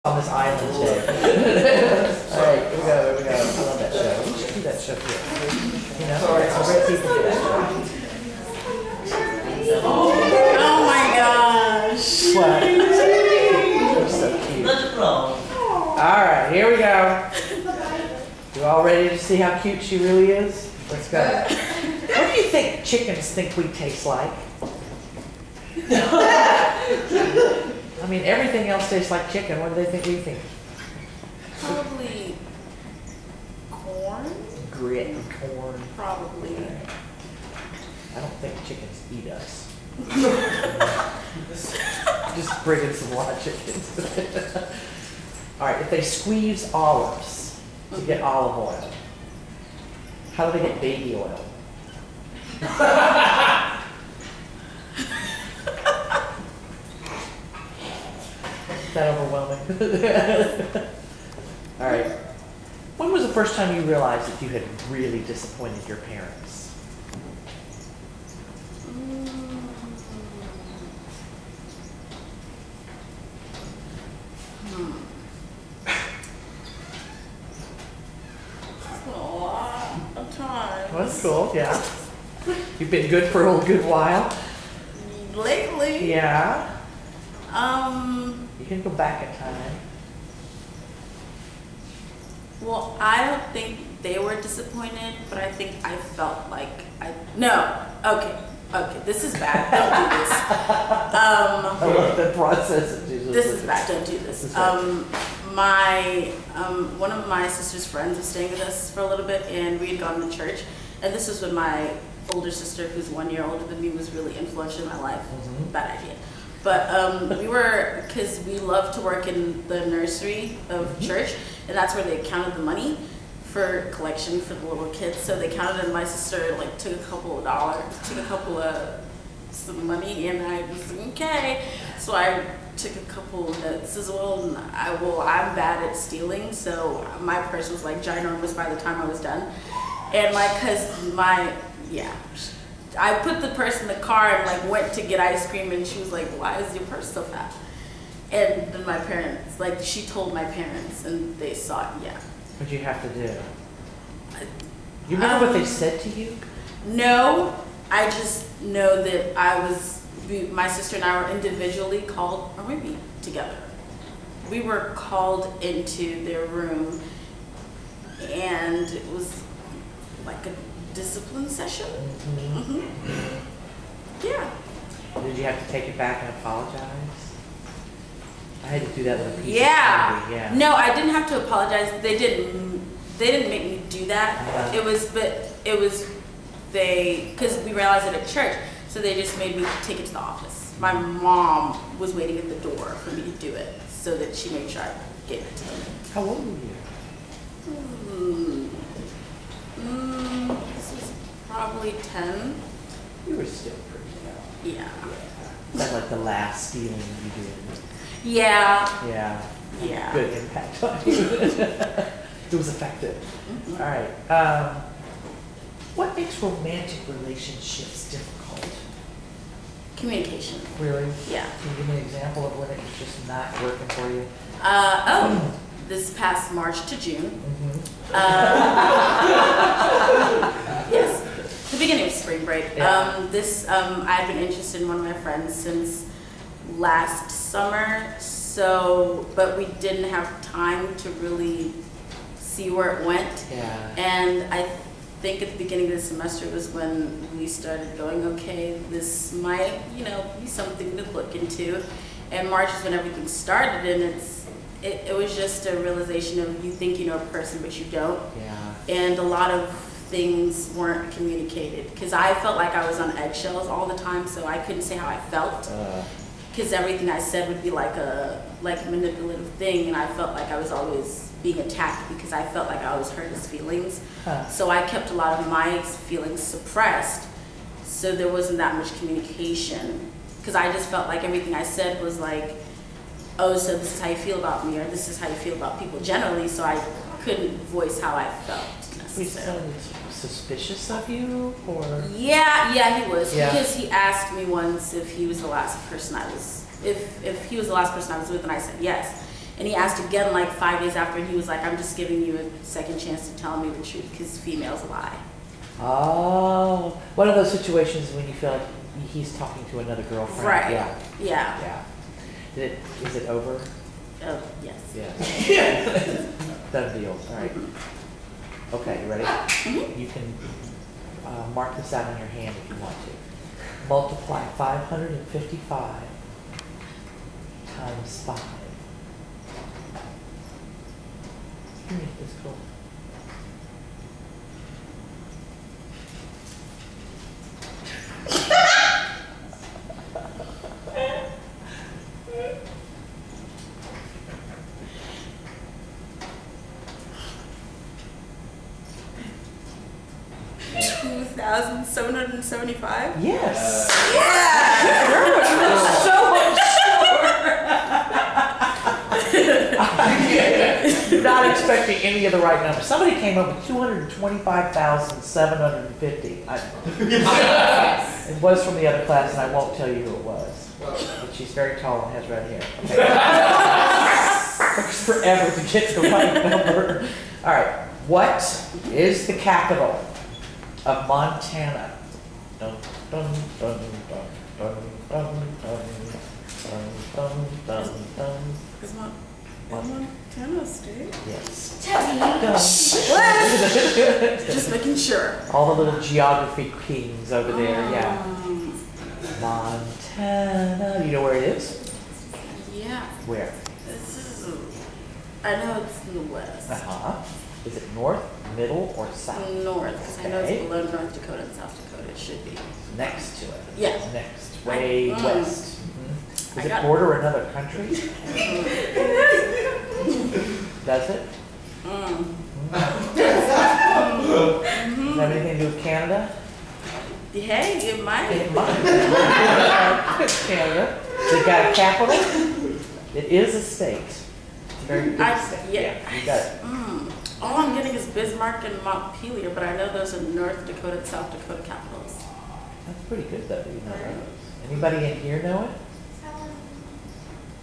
on this island today. All right, here we go, here we go. I love that show. We should do that show here. You know, some great people do that show. Oh my gosh. What? You're so cute. All right, here we go. You all ready to see how cute she really is? Let's go. What do you think chickens think we taste like? I mean, everything else tastes like chicken. What do they think we think? Probably corn. Grit, corn. Probably. I don't think chickens eat us. Just bring in some live chickens. All right, if they squeeze olives to get olive oil, how do they get baby oil? Is that overwhelming? All right. When was the first time you realized that you had really disappointed your parents? That's a lot of time. Well, that's cool, yeah. You've been good for a good while? Lately. Yeah. You can go back in time. Well, I don't think they were disappointed, but I think I felt like no. Okay, this is bad. Don't do this. I love the process. This is bad. Don't do this. One of my sister's friends was staying with us for a little bit, and we had gone to church. And this was when my older sister, who's 1 year older than me, was really influential in my life. Bad idea. But we were, because we love to work in the nursery of church, and that's where they counted the money for collection for the little kids. So they counted, and my sister like took a couple of dollars, some money, and I was like, okay. So I took a couple of notes as well, and I'm bad at stealing, so my purse was like ginormous by the time I was done. And I put the purse in the car and like went to get ice cream, and she was like, why is your purse so fat? And then my parents, like she told my parents, and they saw it, yeah. What'd you have to do? You remember what they said to you? No, I just know that my sister and I were individually called, or maybe together. We were called into their room, and it was like a discipline session. Yeah. Did you have to take it back and apologize? I had to do that with a piece of candy. Yeah. No, I didn't have to apologize. They didn't make me do that. Because we realized it at church, so they just made me take it to the office. My mom was waiting at the door for me to do it, so that she made sure I gave it to them. How old were you? This was probably 10. You were still pretty young. Yeah. Is that like the last stealing you did? Yeah. Yeah. Yeah. Good impact on you. It was effective. All right. What makes romantic relationships difficult? Communication. Really? Yeah. Can you give me an example of when it was just not working for you? This past March to June. Yes, the beginning of spring break. Yeah. I've been interested in one of my friends since last summer, but we didn't have time to really see where it went. Yeah. And I think at the beginning of the semester was when we started going, okay, this might, be something to look into. And March is when everything started, and it was just a realization of you think you know a person, but you don't. Yeah. And a lot of things weren't communicated, because I felt like I was on eggshells all the time, so I couldn't say how I felt. Because everything I said would be like a manipulative thing, and I felt like I was always being attacked because I felt like I always hurt his feelings. So I kept a lot of my feelings suppressed, so there wasn't that much communication. Because I just felt like everything I said was like, oh, so this is how you feel about me, or this is how you feel about people generally, so I couldn't voice how I felt necessarily. Suspicious of you, or? Yeah, he was. Yeah. Because he asked me once if he was the last person I was, if he was the last person I was with, and I said yes. And he asked again like 5 days after, and he was like, I'm just giving you a second chance to tell me the truth because females lie. Oh, one of those situations when you feel like he's talking to another girlfriend. Right. Yeah. Yeah. Yeah. Is it over? Yes. Yeah. Done deal. All right. Mm-hmm. Okay, you ready? Mm-hmm. You can mark this out on your hand if you want to. Multiply 555 times 5. Give me this cool. $2,775? Yes. Yeah. You're not expecting any of the right numbers. Somebody came up with 225,750. It was from the other class, and I won't tell you who it was. But she's very tall and has red hair. Okay. Takes forever to get the right number. All right. What is the capital of Montana? Dun, dun, dun, dun, dun, dun, dun, dun, dun, dun. Is Montana a state? Yes. What? Just making sure. All the little geography kings over there, yeah. Montana. You know where it is? Yeah. Where? This is. I know it's in the west. Uh-huh. Is it north, middle, or south? North, because I know Okay. it's below North Dakota and South Dakota. It should be. Next to it. Yeah. Next. Way west. I Does it got border another country? Does it? Does it have anything to do with Canada? Hey, it might. It might. Canada. It got a capital? It is a state. It's a very big state. Yeah. You got it. All I'm getting is Bismarck and Montpelier, but I know those are North Dakota and South Dakota capitals. That's pretty good though, you know those. Anybody in here know it?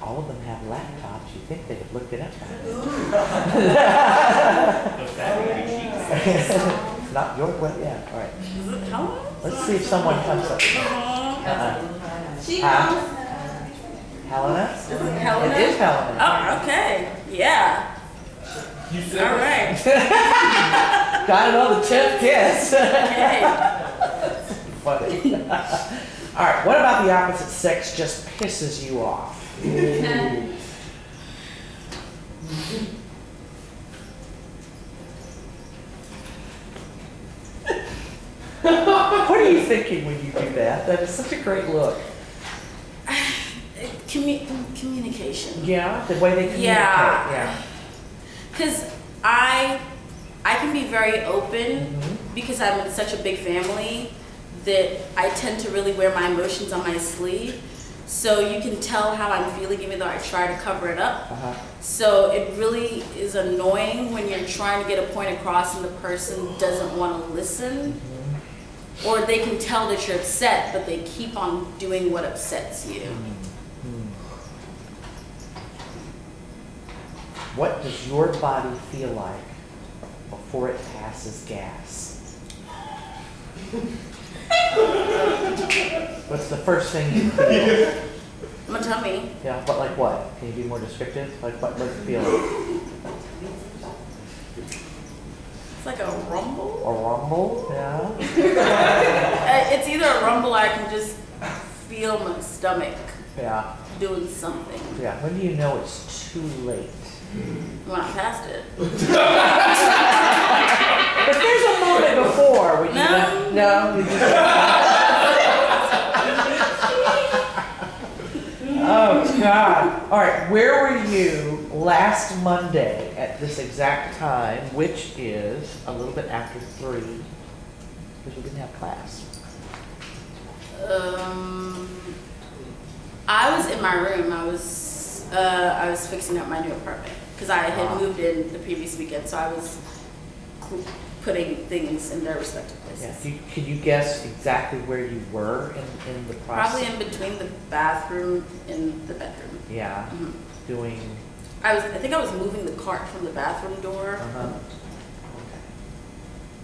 All of them have laptops. You'd think they'd have looked it up. Not your, well, yeah, all right. Is it Helena? Let's see if someone comes up. She Huh? comes. Helena? Is it Helena? It is Helena. Oh, okay. Yeah. All right. Got it on the 10th guess. Okay. Funny. All right, what about the opposite sex just pisses you off? What are you thinking when you do that? That is such a great look. Communication. Yeah, the way they communicate. Yeah. Because I can be very open because I'm in such a big family that I tend to really wear my emotions on my sleeve. So you can tell how I'm feeling even though I try to cover it up. So it really is annoying when you're trying to get a point across and the person doesn't want to listen. Or they can tell that you're upset, but they keep on doing what upsets you. What does your body feel like before it passes gas? What's the first thing you feel? My tummy. Yeah, but like what? Can you be more descriptive? Like what does it feel like? It's like a rumble. A rumble? Yeah. It's either a rumble or I can just feel my stomach Yeah. doing something. Yeah. When do you know it's too late? When I passed it. But there's a moment before when you no, you just Oh God. All right, where were you last Monday at this exact time, which is a little bit after 3, because we didn't have class? I was in my room. I was fixing up my new apartment because I had moved in the previous weekend, so I was putting things in their respective places. Yeah. Could you guess exactly where you were in the process? Probably in between the bathroom and the bedroom. Yeah. Doing. I think I was moving the cart from the bathroom door. Okay.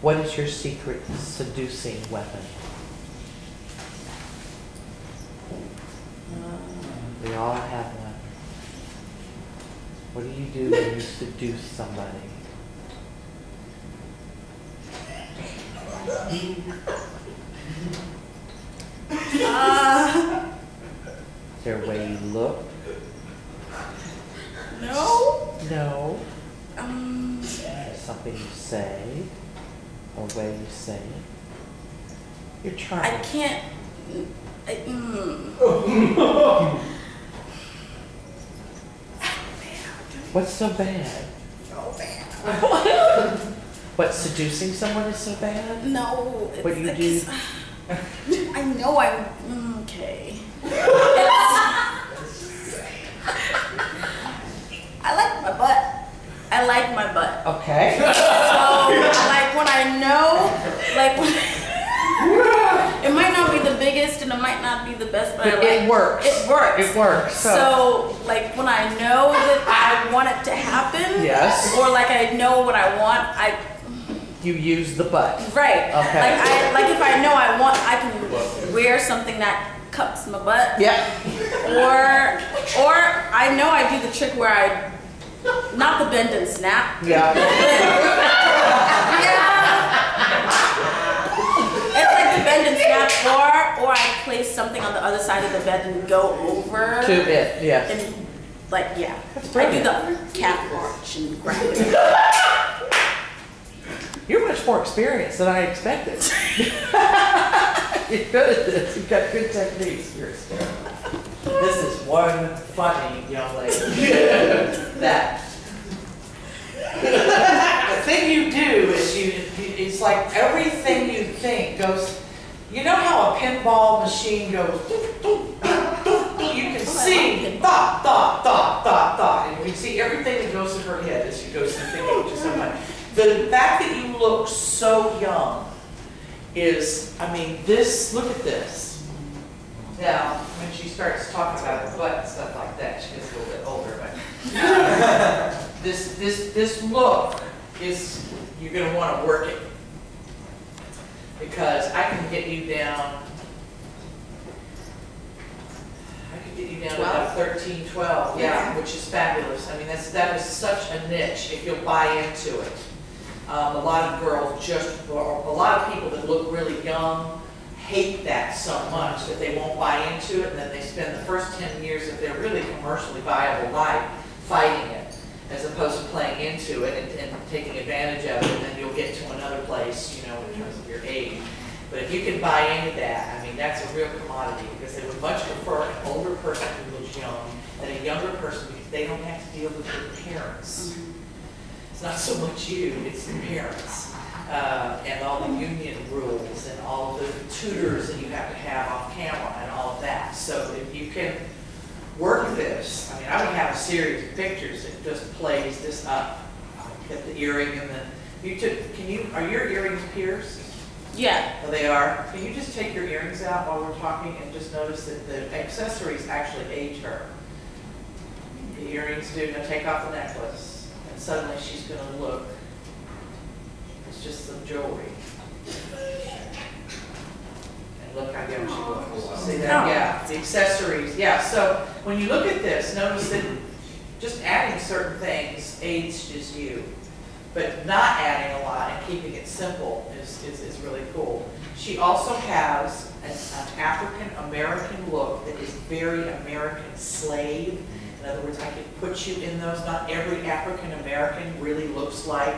What is your secret seducing weapon? We all have one. What do you do when you seduce somebody? Is there a way you look? No. No. There's something you say, or a way you say it. You're trying. I can't. What's so bad? So bad. What, seducing someone is so bad? No. What do you do? I know I'm okay. I like my butt. I like my butt. Okay. So, like when I know, like when it might not be the biggest and it might not be the best, but it works. It works. It works. So, like when I know that I want it to happen, yes, or like I know what I want, you use the butt. Right. Okay. Like if I know I want, I can wear something that cups my butt. Yeah. Or I know I do the trick where I, not the bend and snap. Yeah. It's like the bend and snap, or I place something on the other side of the bed and go over. To it, yes. And like, yeah. That's I do brilliant. the cat march and grab it. You're much more experienced than I expected. You're good at this. You've got good techniques. You're hysterical. This is one funny young lady. That. The thing you do is it's like everything you think goes, you know how a pinball machine goes, you can see thought, and you can see everything that goes in her head as she goes through thinking to somebody. The fact that you look so young is, I mean, this, look at this. Now, when she starts talking about her butt and stuff like that, she gets a little bit older, but this look is, you're going to want to work it. Because I can get you down, to about 13, 12, yeah, which is fabulous. I mean, that is such a niche if you'll buy into it. A lot of girls a lot of people that look really young hate that so much that they won't buy into it, and then they spend the first 10 years of their really commercially viable life fighting it, as opposed to playing into it and taking advantage of it, and then you'll get to another place, you know, in terms of your age. But if you can buy into that, I mean, that's a real commodity, because they would much prefer an older person who looks young than a younger person, because they don't have to deal with their parents. It's not so much you, it's the parents. And all the union rules and all the tutors that you have to have off camera and all of that. So if you can work this, I mean, I would have a series of pictures that just plays this up. Get the earring and the, are your earrings pierced? Yeah. Oh, they are? Can you just take your earrings out while we're talking and just notice that the accessories actually age her? The earrings do. Now take off the necklace. And suddenly she's going to look. It's just some jewelry. And look how young she looks. See that? Yeah. The accessories. Yeah. So when you look at this, notice that just adding certain things ages you. But not adding a lot and keeping it simple is really cool. She also has an African-American look that is very American slave. In other words, I could put you in those. Not every African-American really looks like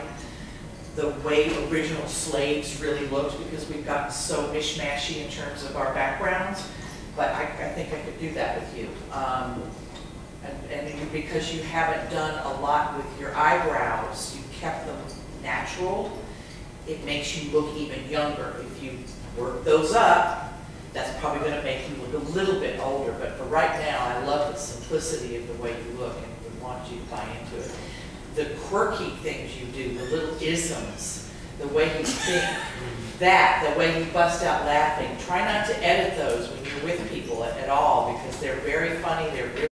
the way original slaves really looked, because we've gotten so mishmashy in terms of our backgrounds. But I think I could do that with you. And because you haven't done a lot with your eyebrows, you kept them natural, it makes you look even younger. If you work those up, that's probably going to make you look a little bit older. But for right now, I love the simplicity of the way you look and would want you to buy into it. The quirky things you do, the little isms, the way you think, the way you bust out laughing, try not to edit those when you're with people at all, because they're very funny, they're